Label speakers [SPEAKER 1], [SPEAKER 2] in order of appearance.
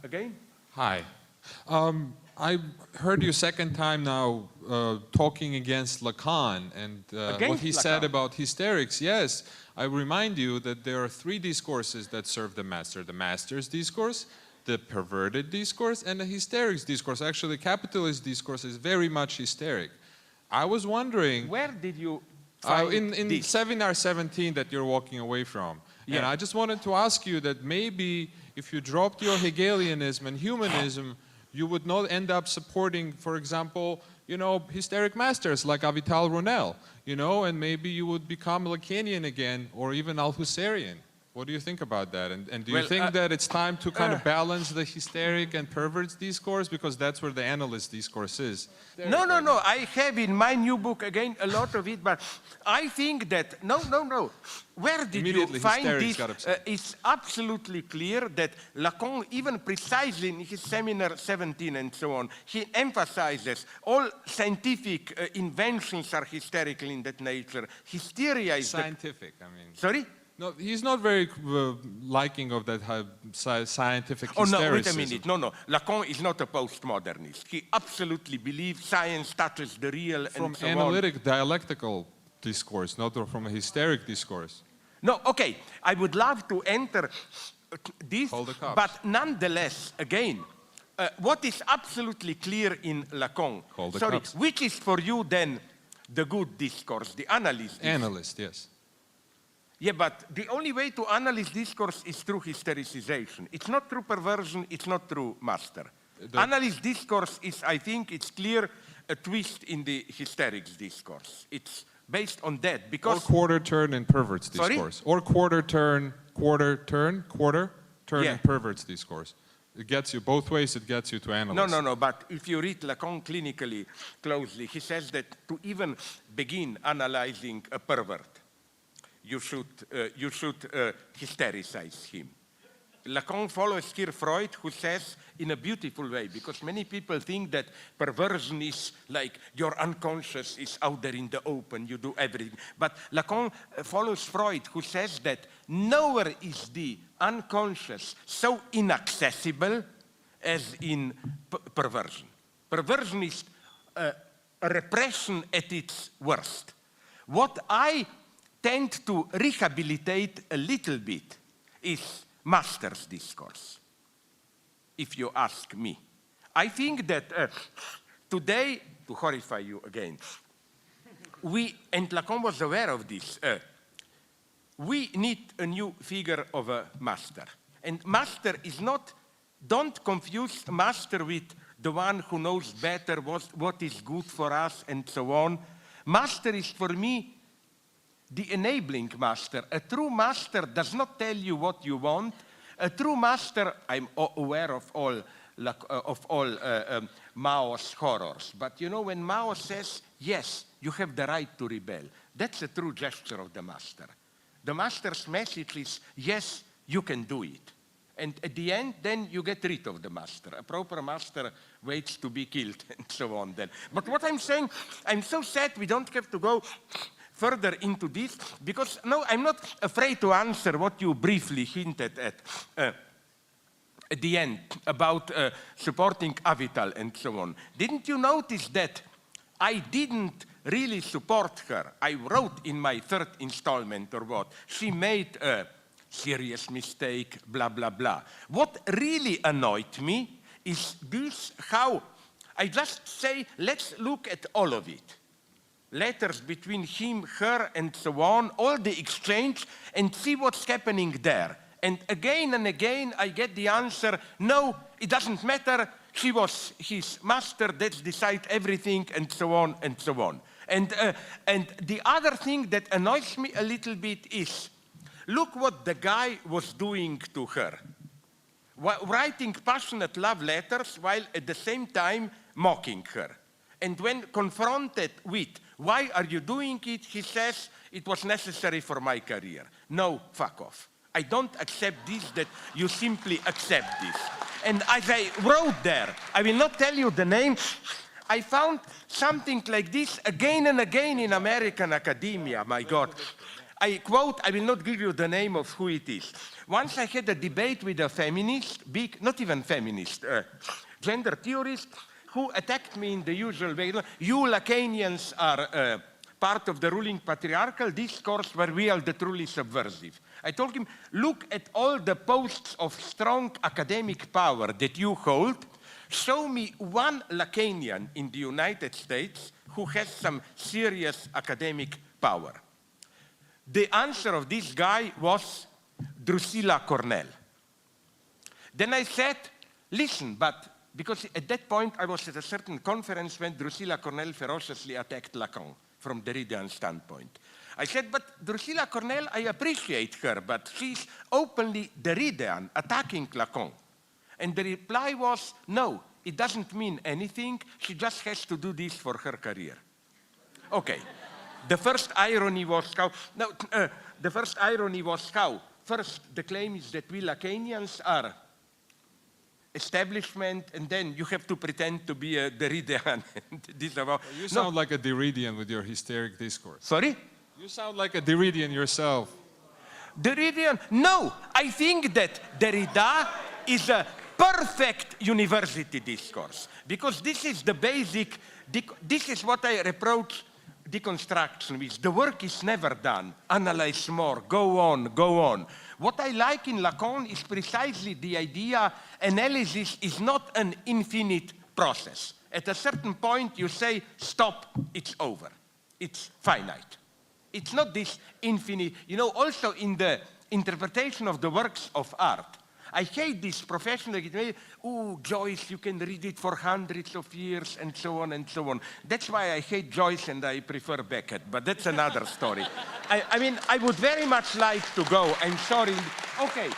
[SPEAKER 1] again.
[SPEAKER 2] Hi. I heard you second time now talking against Lacan and what he said about hysterics. Yes, I remind you that there are three discourses that serve the master. The master's discourse, the perverted discourse, and the hysterics discourse. Actually, capitalist discourse is very much hysteric. I was wondering...
[SPEAKER 1] Where did you find
[SPEAKER 2] in seminar 17 that you're walking away from. Yeah. And I just wanted to ask you that maybe if you dropped your Hegelianism and humanism, you would not end up supporting, for example, you know, hysteric masters like Avital Ronnel, you know, and maybe you would become Lacanian again or even Althusserian. What do you think about that? And do you think that it's time to kind of balance the hysteric and perverts discourse? Because that's where the analyst discourse is.
[SPEAKER 1] No. I have in my new book, again, a lot of it, but I think that, no. Where did you find this? It's absolutely clear that Lacan, even precisely in his seminar 17 and so on, he emphasizes all scientific inventions are hysterical in that nature. Hysteria is
[SPEAKER 2] scientific, I mean.
[SPEAKER 1] Sorry?
[SPEAKER 2] No, he's not very liking of that scientific hystericism.
[SPEAKER 1] Oh, no, wait a minute. No. Lacan is not a postmodernist. He absolutely believes science touches the real and so on.
[SPEAKER 2] From analytic, dialectical discourse, not from a hysteric discourse.
[SPEAKER 1] No, okay. I would love to enter this, but nonetheless, again, what is absolutely clear in Lacan, which is for you then the good discourse, the analyst discourse?
[SPEAKER 2] Analyst, yes.
[SPEAKER 1] Yeah, but the only way to analyze discourse is through hystericization. It's not through perversion, it's not through master. Analyze discourse is, I think, it's clear, a twist in the hysterics discourse. It's based on that, because...
[SPEAKER 2] Or quarter turn and perverts discourse. Sorry? Or quarter turn, and perverts discourse. It gets you both ways, it gets you to analyze.
[SPEAKER 1] No, but if you read Lacan clinically closely, he says that to even begin analyzing a pervert, you should hystericize him. Lacan follows here Freud, who says in a beautiful way, because many people think that perversion is like your unconscious is out there in the open, you do everything. But Lacan follows Freud, who says that nowhere is the unconscious so inaccessible as in perversion. Perversion is a repression at its worst. What I tend to rehabilitate a little bit is master's discourse, if you ask me. I think that today, to horrify you again, and Lacan was aware of this, we need a new figure of a master. And master is not, don't confuse master with the one who knows better what is good for us and so on. Master is for me the enabling master. A true master does not tell you what you want. A true master, I'm aware of all Mao's horrors, but you know, when Mao says, yes, you have the right to rebel, that's a true gesture of the master. The master's message is, yes, you can do it. And at the end, then you get rid of the master. A proper master waits to be killed and so on then. But what I'm saying, I'm so sad we don't have to go further into this, because no, I'm not afraid to answer what you briefly hinted at the end about supporting Avital and so on. Didn't you notice that I didn't really support her? I wrote in my third installment or what, she made a serious mistake, blah, blah, blah. What really annoyed me is this, how I just say, let's look at all of it. Letters between him, her, and so on, all the exchange, and see what's happening there. And again, I get the answer, no, it doesn't matter, she was his master, let's decide everything, and so on, and so on. And the other thing that annoys me a little bit is, look what the guy was doing to her. Writing passionate love letters while at the same time mocking her. And when confronted with, why are you doing it? He says, it was necessary for my career. No, fuck off. I don't accept this, that you simply accept this. And as I wrote there, I will not tell you the name, I found something like this again and again in American academia, my God. I quote, I will not give you the name of who it is. Once I had a debate with a feminist, not even feminist, gender theorist, who attacked me in the usual way. You Lacanians are part of the ruling patriarchal discourse where we are the truly subversive. I told him, look at all the posts of strong academic power that you hold. Show me one Lacanian in the United States who has some serious academic power. The answer of this guy was Drusilla Cornell. Then I said, listen, but because at that point I was at a certain conference when Drusilla Cornell ferociously attacked Lacan from Derridean standpoint. I said, but Drusilla Cornell, I appreciate her, but she's openly Derridean, attacking Lacan. And the reply was, no, it doesn't mean anything, she just has to do this for her career. Okay, the first irony was how, first the claim is that we Lacanians are establishment, and then you have to pretend to be a Derridean.
[SPEAKER 2] You sound like a Derridean with your hysteric discourse.
[SPEAKER 1] Sorry?
[SPEAKER 2] You sound like a Derridean yourself.
[SPEAKER 1] Derridean? No, I think that Derrida is a perfect university discourse, because this is the basic, this is what I reproach deconstruction with. The work is never done. Analyze more, go on, go on. What I like in Lacan is precisely the idea analysis is not an infinite process. At a certain point you say, stop, it's over. It's finite. It's not this infinite. You know, also in the interpretation of the works of art, I hate this professional, oh, Joyce, you can read it for hundreds of years, and so on and so on. That's why I hate Joyce and I prefer Beckett, but that's another story. I mean, I would very much like to go. I'm sorry. Okay.